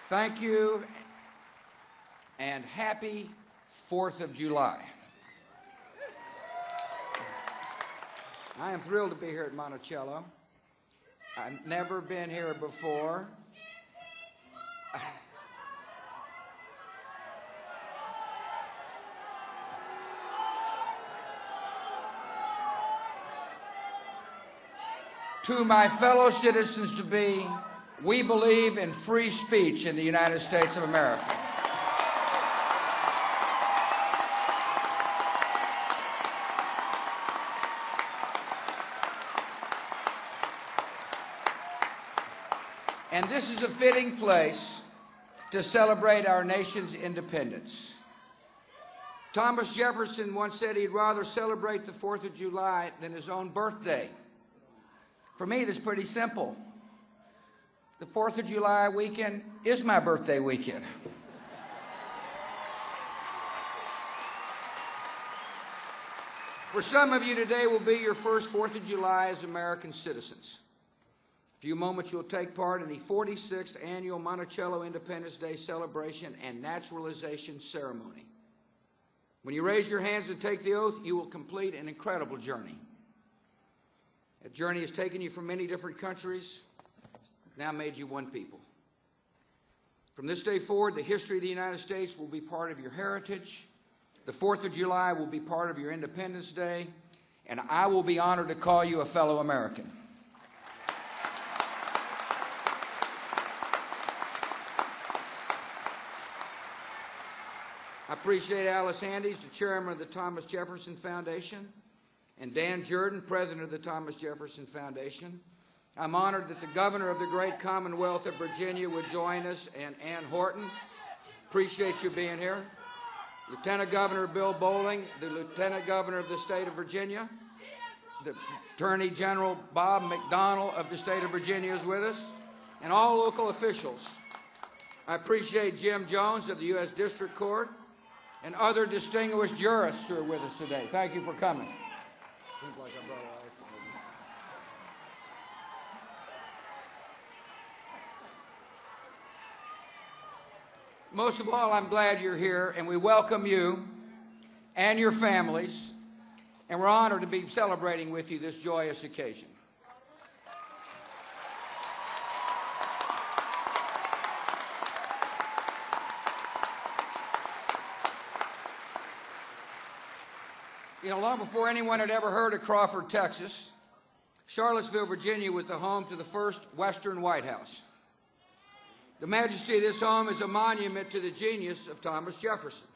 Thank you, and happy 4th of July. I am thrilled to be here at Monticello. I've never been here before. To my fellow citizens-to-be, we believe in free speech in the United States of America. And this is a fitting place to celebrate our nation's independence. Thomas Jefferson once said he'd rather celebrate the 4th of July than his own birthday. For me, that's pretty simple. The 4th of July weekend is my birthday weekend. For some of you, today will be your first 4th of July as American citizens. In a few moments, you'll take part in the 46th Annual Monticello Independence Day Celebration and Naturalization Ceremony. When you raise your hands and take the oath, you will complete an incredible journey. That journey has taken you from many different countries. It's now made you one people. From this day forward, the history of the United States will be part of your heritage. The 4th of July will be part of your Independence Day, and I will be honored to call you a fellow American. I appreciate Alice Handes, the chairman of the Thomas Jefferson Foundation, and Dan Jordan, president of the Thomas Jefferson Foundation. I'm honored that the governor of the great Commonwealth of Virginia would join us, and Ann Horton. Appreciate you being here. Lieutenant Governor Bill Bolling, the Lieutenant Governor of the state of Virginia. The Attorney General Bob McDonnell of the state of Virginia is with us, and all local officials. I appreciate Jim Jones of the U.S. District Court and other distinguished jurists who are with us today. Thank you for coming. Seems like I brought a Most of all, I'm glad you're here, and we welcome you and your families, and we're honored to be celebrating with you this joyous occasion. You know, long before anyone had ever heard of Crawford, Texas, Charlottesville, Virginia was the home to the first Western White House. The majesty of this home is a monument to the genius of Thomas Jefferson.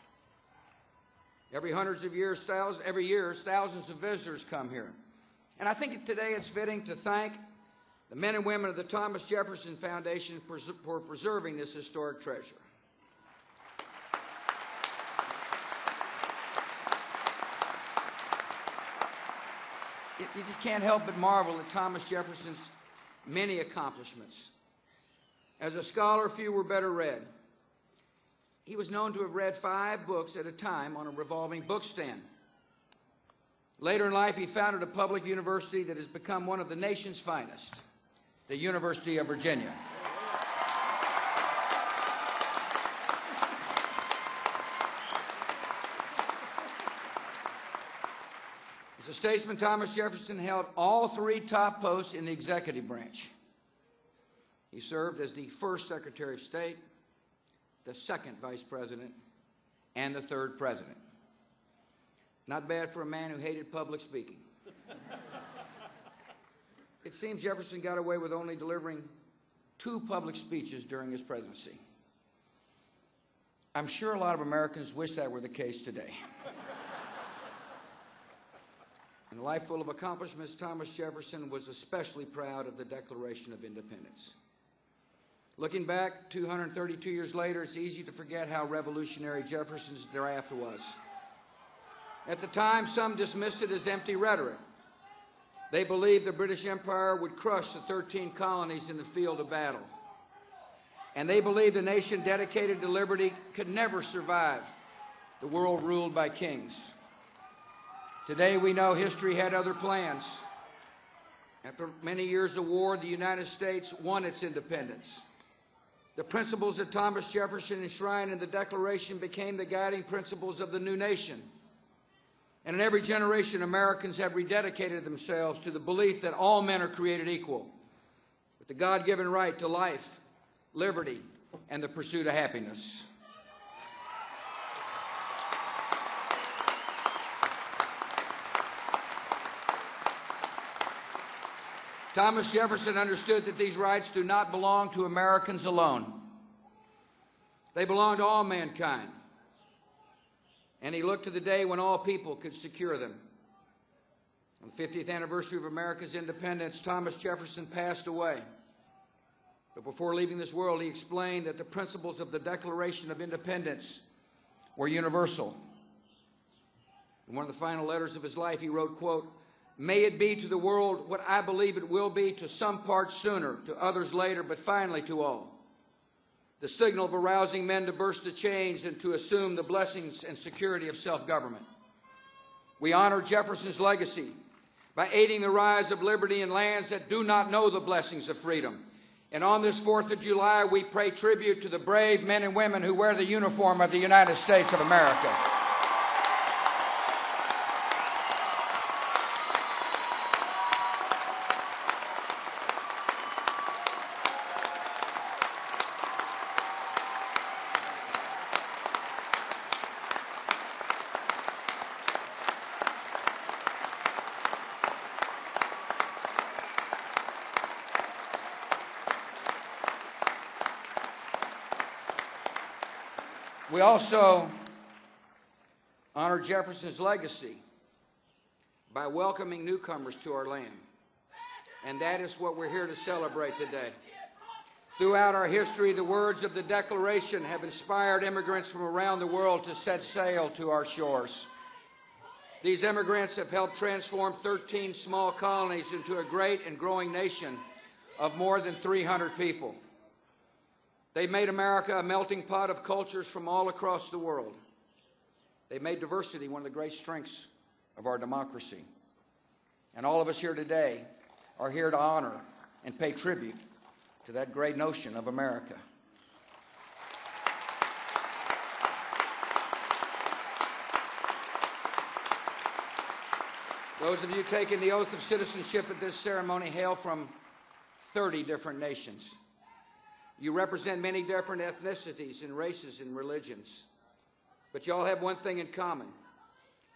Every year, thousands of visitors come here. And I think today it's fitting to thank the men and women of the Thomas Jefferson Foundation for preserving this historic treasure. You just can't help but marvel at Thomas Jefferson's many accomplishments. As a scholar, few were better read. He was known to have read 5 books at a time on a revolving bookstand. Later in life, he founded a public university that has become one of the nation's finest, the University of Virginia. As a statesman, Thomas Jefferson held all 3 top posts in the executive branch. He served as the first Secretary of State, the second Vice President, and the third President. Not bad for a man who hated public speaking. It seems Jefferson got away with only delivering 2 public speeches during his presidency. I'm sure a lot of Americans wish that were the case today. In a life full of accomplishments, Thomas Jefferson was especially proud of the Declaration of Independence. Looking back 232 years later, it's easy to forget how revolutionary Jefferson's draft was. At the time, some dismissed it as empty rhetoric. They believed the British Empire would crush the 13 colonies in the field of battle. And they believed a nation dedicated to liberty could never survive the world ruled by kings. Today, we know history had other plans. After many years of war, the United States won its independence. The principles that Thomas Jefferson enshrined in the Declaration became the guiding principles of the new nation. And in every generation, Americans have rededicated themselves to the belief that all men are created equal, with the God-given right to life, liberty, and the pursuit of happiness. Thomas Jefferson understood that these rights do not belong to Americans alone. They belong to all mankind. And he looked to the day when all people could secure them. On the 50th anniversary of America's independence, Thomas Jefferson passed away. But before leaving this world, he explained that the principles of the Declaration of Independence were universal. In one of the final letters of his life, he wrote, quote, "May it be to the world what I believe it will be to some parts sooner, to others later, but finally to all. The signal of arousing men to burst the chains and to assume the blessings and security of self-government. We honor Jefferson's legacy by aiding the rise of liberty in lands that do not know the blessings of freedom. And on this 4th of July, we pay tribute to the brave men and women who wear the uniform of the United States of America." We also honor Jefferson's legacy by welcoming newcomers to our land. And that is what we're here to celebrate today. Throughout our history, the words of the Declaration have inspired immigrants from around the world to set sail to our shores. These immigrants have helped transform 13 small colonies into a great and growing nation of more than 300 people. They made America a melting pot of cultures from all across the world. They made diversity one of the great strengths of our democracy. And all of us here today are here to honor and pay tribute to that great notion of America. Those of you taking the oath of citizenship at this ceremony hail from 30 different nations. You represent many different ethnicities and races and religions. But you all have one thing in common,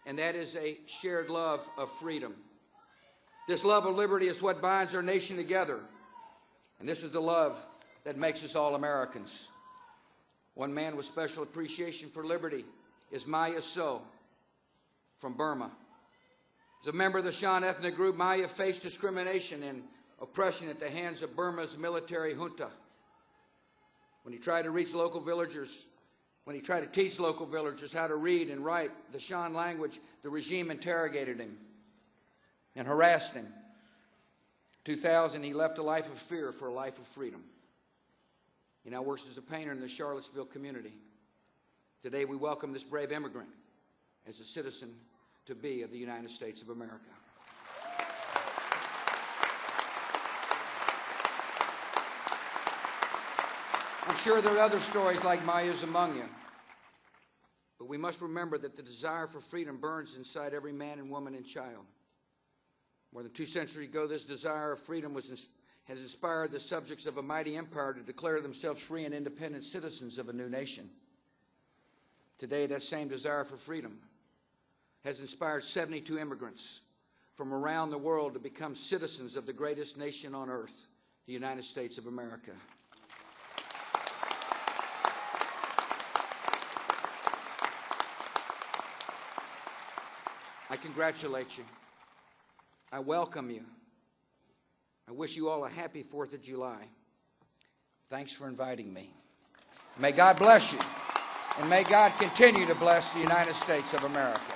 and that is a shared love of freedom. This love of liberty is what binds our nation together, and this is the love that makes us all Americans. One man with special appreciation for liberty is Maya So from Burma. As a member of the Shan ethnic group, Maya faced discrimination and oppression at the hands of Burma's military junta. When he tried to teach local villagers how to read and write the Shan language, the regime interrogated him and harassed him. In 2000, he left a life of fear for a life of freedom. He now works as a painter in the Charlottesville community. Today, we welcome this brave immigrant as a citizen-to-be of the United States of America. I'm sure there are other stories like Maya's among you, but we must remember that the desire for freedom burns inside every man and woman and child. More than 2 centuries ago, this desire of freedom has inspired the subjects of a mighty empire to declare themselves free and independent citizens of a new nation. Today, that same desire for freedom has inspired 72 immigrants from around the world to become citizens of the greatest nation on earth, the United States of America. I congratulate you. I welcome you. I wish you all a happy 4th of July. Thanks for inviting me. May God bless you, and may God continue to bless the United States of America.